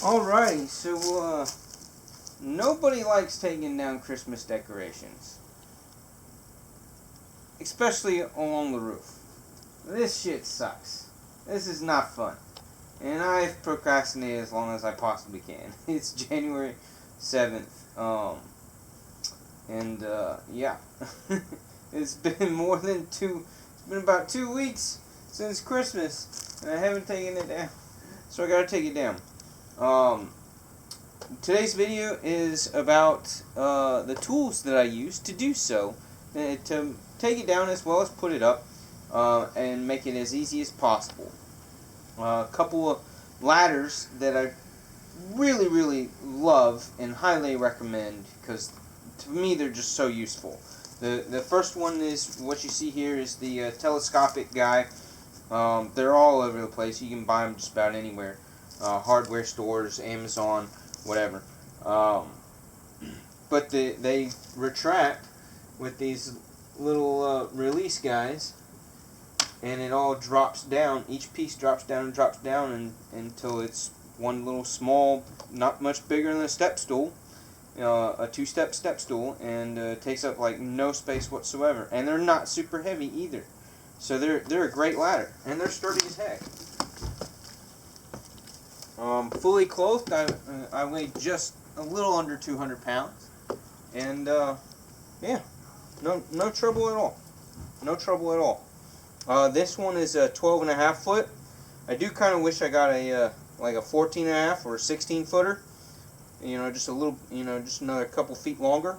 Alrighty, so nobody likes taking down Christmas decorations, especially along the roof. This shit sucks. This is not fun, and I've procrastinated as long as I possibly can. It's January 7th, yeah, it's been about 2 weeks since Christmas, and I haven't taken it down, so I gotta take it down. Today's video is about the tools that I use to do so, to take it down as well as put it up, and make it as easy as possible. A couple of ladders that I really love and highly recommend, because to me they're just so useful. The first one is what you see here is the telescopic guy. They're all over the place. You can buy them just about anywhere. Hardware stores, Amazon, whatever. But they retract with these little release guys, and it all drops down. Each piece drops down until it's one little small, not much bigger than a step stool, a two-step step stool, and takes up like no space whatsoever. And they're not super heavy either, so they're a great ladder, and they're sturdy as heck. Fully clothed, I weigh just a little under 200 pounds, and yeah, no trouble at all. No trouble at all. This one is a 12.5 foot. I do kind of wish I got a like a 14.5 or a 16 footer. You know, just a little, just another couple feet longer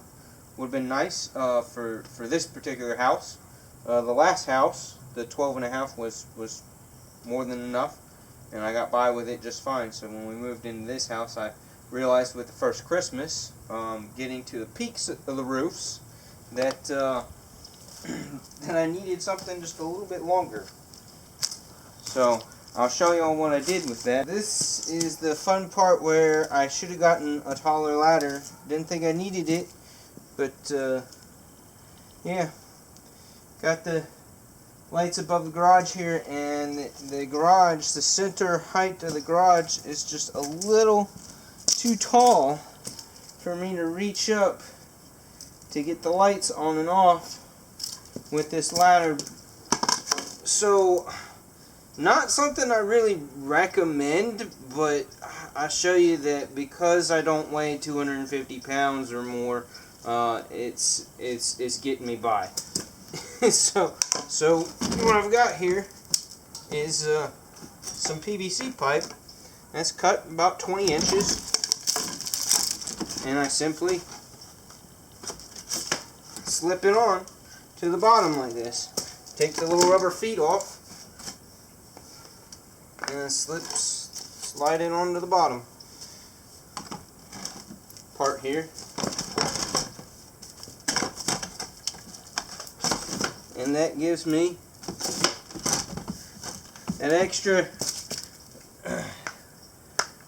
would have been nice for this particular house. The last house, the 12.5 was more than enough, and I got by with it just fine. So when we moved into this house, I realized with the first Christmas, getting to the peaks of the roofs, that that I needed something just a little bit longer. So I'll show you all what I did with that. This is the fun part where I should have gotten a taller ladder. Didn't think I needed it, but yeah, got the lights above the garage here, and the garage, the center height of the garage is just a little too tall for me to reach up to get the lights on and off with this ladder. So not something I really recommend, but I show you that because I don't weigh 250 pounds or more, it's getting me by. So what I've got here is some PVC pipe that's cut about 20 inches, and I simply slip it on to the bottom like this. Take the little rubber feet off, and then slide it onto the bottom part here. And that gives me an extra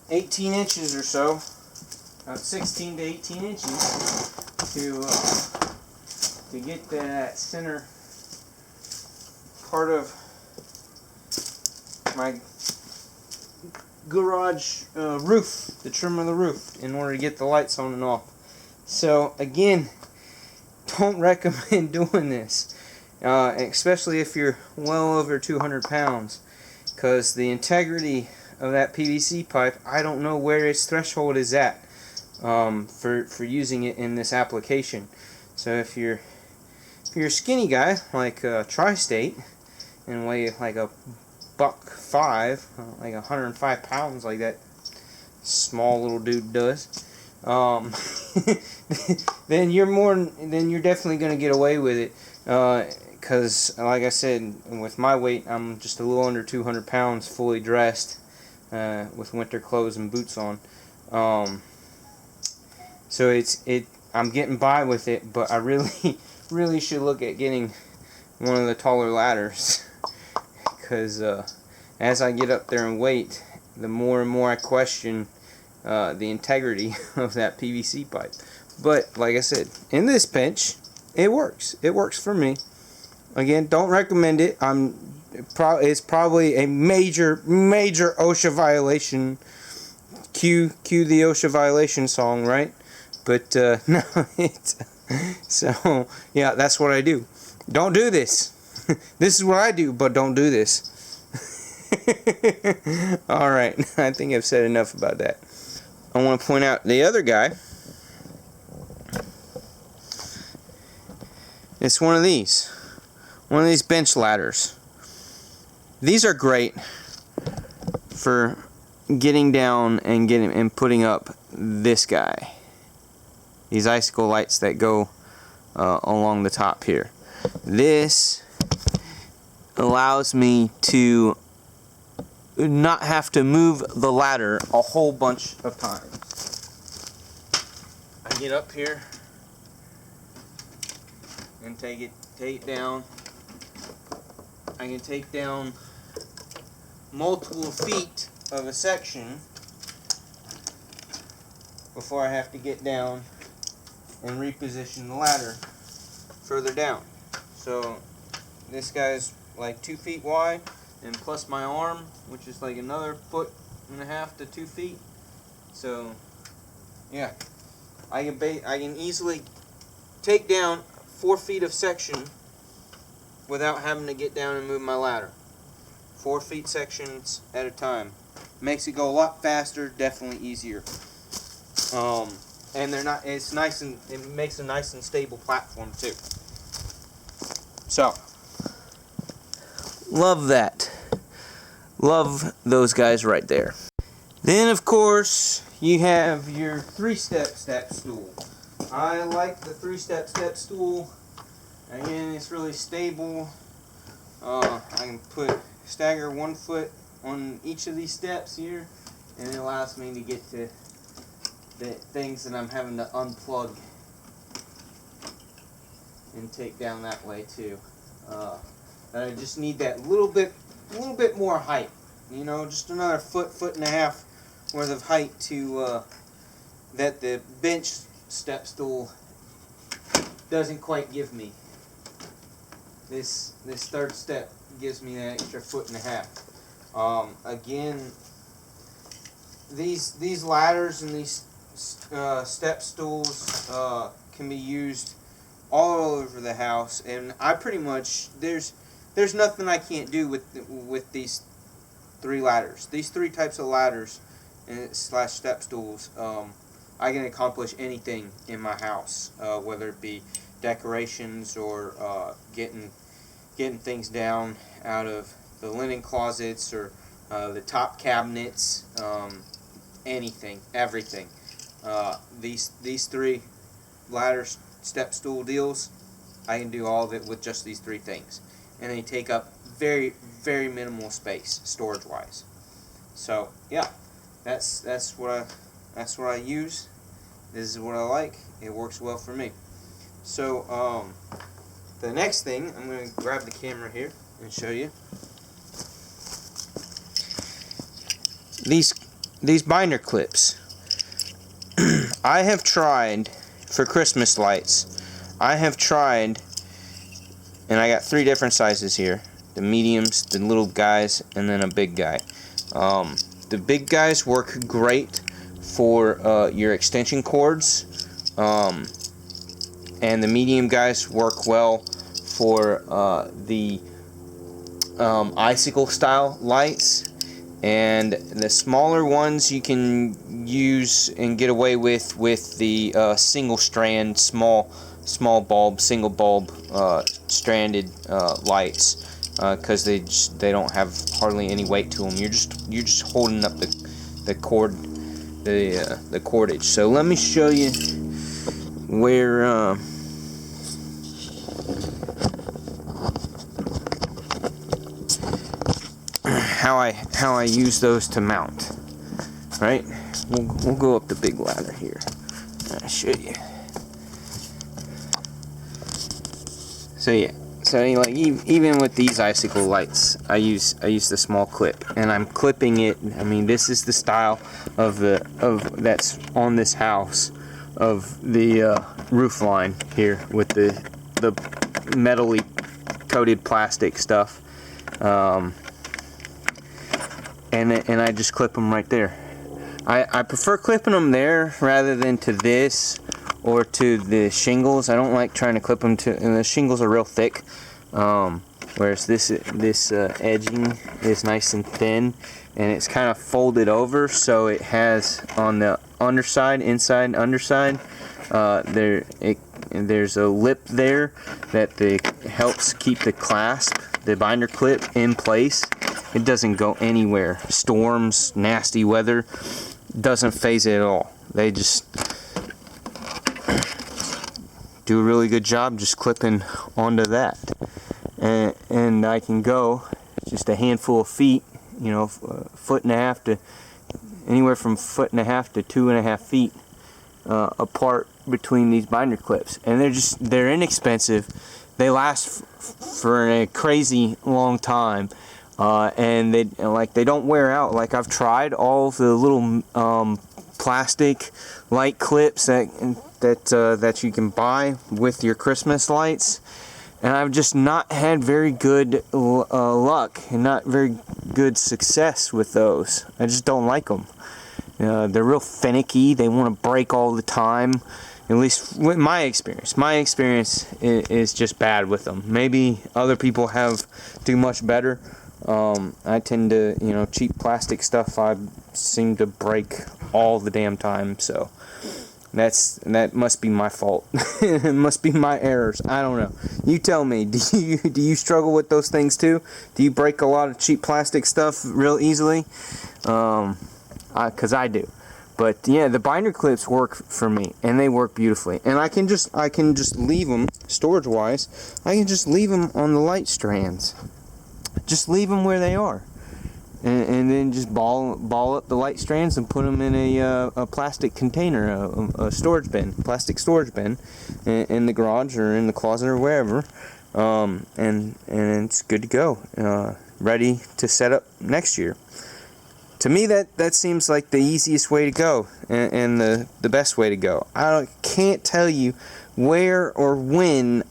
18 inches or so, 16 to 18 inches to get that center part of my garage roof, the trim of the roof, in order to get the lights on and off. So again, don't recommend doing this. Especially if you're well over 200 pounds, because the integrity of that PVC pipe, I don't know where its threshold is at for using it in this application. So if you're a skinny guy like Tri-State and weigh like a $105, like 105 pounds like that small little dude does, then you're definitely going to get away with it. Because, like I said, with my weight, I'm just a little under 200 pounds, fully dressed, with winter clothes and boots on. So I'm getting by with it, but I really should look at getting one of the taller ladders. Because as I get up there in weight, the more and more I question the integrity of that PVC pipe. But, like I said, in this pinch, it works. It works for me. Again, don't recommend it. It's probably a major OSHA violation cue the OSHA violation song, right? But no, so yeah, that's what I do. Don't do this. This is what I do, but don't do this. Alright, I think I've said enough about that. I want to point out the other guy. It's one of these bench ladders. These are great for getting down and putting up this guy. These icicle lights that go along the top here. This allows me to not have to move the ladder a whole bunch of times. I get up here and take it down. I can take down multiple feet of a section before I have to get down and reposition the ladder further down. So this guy's like 2 feet wide, and plus my arm, which is like another 1.5 to 2 feet. So yeah, I can easily take down 4 feet of section without having to get down and move my ladder. 4 feet sections at a time. Makes it go a lot faster, definitely easier. And they're not. It's nice, and it makes a nice and stable platform too. So, love that. Love those guys right there. Then, of course, you have your 3-step step stool. I like the 3-step step stool. Again, it's really stable. I can stagger 1 foot on each of these steps here, and it allows me to get to the things that I'm having to unplug and take down that way too. I just need that little bit more height. You know, just another foot and a half worth of height to that the bench step stool doesn't quite give me. This 3rd step gives me that extra foot and a half. Again, these ladders and these step stools can be used all over the house, and I pretty much there's nothing I can't do with these 3 ladders. These 3 types of ladders and / step stools, I can accomplish anything in my house, whether it be decorations or getting things down out of the linen closets or the top cabinets, anything, everything. These 3 ladder step stool deals, I can do all of it with just these 3 things, and they take up very, very minimal space storage wise. So yeah, that's what I use. This is what I like. It works well for me. So the next thing, I'm going to grab the camera here and show you these binder clips. I have tried for Christmas lights. I have tried, and I got 3 different sizes here: the mediums, the little guys, and then a big guy. The big guys work great for your extension cords, and the medium guys work well for the icicle style lights. And the smaller ones you can use and get away with the single strand, small bulb, single bulb stranded lights, because they don't have hardly any weight to them. You're just holding up the cordage. So let me show you where how I use those to mount. Right? We'll go up the big ladder here. I'll show you. So yeah. So like even with these icicle lights, I use the small clip, and I'm clipping it. I mean, this is the style of that's on this house, of the roof line here with the metally coated plastic stuff. And I just clip them right there. I prefer clipping them there rather than to this or to the shingles. I don't like trying to clip them to, and the shingles are real thick, whereas this edging is nice and thin, and it's kind of folded over, so it has on the underside, inside and underside, there's a lip there that helps keep the clasp, the binder clip, in place. It doesn't go anywhere. Storms, nasty weather, doesn't phase it at all. They just do a really good job just clipping onto that. And I can go just a handful of feet, you know, foot and a half to anywhere from foot and a half to 2.5 feet apart between these binder clips, and they're inexpensive. They last for a crazy long time, and they don't wear out. Like, I've tried all of the little plastic light clips that you can buy with your Christmas lights, and I've just not had very good luck and not very good success with those. I just don't like them. They're real finicky. They want to break all the time. At least with my experience. My experience is just bad with them. Maybe other people do much better. I tend to, you know, cheap plastic stuff, I seem to break all the damn time. So that must be my fault. It must be my errors. I don't know. You tell me. Do you struggle with those things too? Do you break a lot of cheap plastic stuff real easily? 'Cause I do. But yeah, the binder clips work for me, and they work beautifully. And I can just leave them, storage wise, I can just leave them on the light strands. Just leave them where they are, and then just ball up the light strands and put them in a plastic container, a storage bin, plastic storage bin, in the garage or in the closet or wherever, and it's good to go, ready to set up next year. To me, that seems like the easiest way to go, and the best way to go. I can't tell you where or when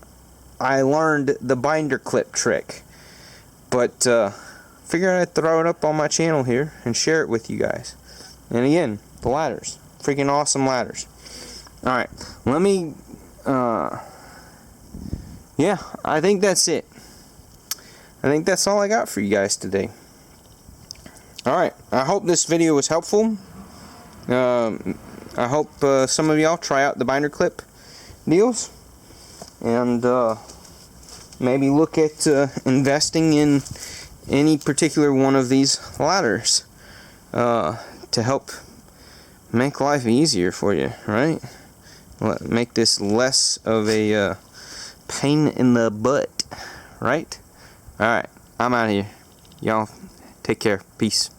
I learned the binder clip trick, but figured I'd throw it up on my channel here and share it with you guys. And again, the ladders, freaking awesome ladders. All right, let me. Yeah, I think that's it. I think that's all I got for you guys today. Alright, I hope this video was helpful. I hope some of y'all try out the binder clip deals, and maybe look at investing in any particular one of these ladders to help make life easier for you, right? Make this less of a pain in the butt, right? Alright, I'm out of here. Y'all take care. Peace.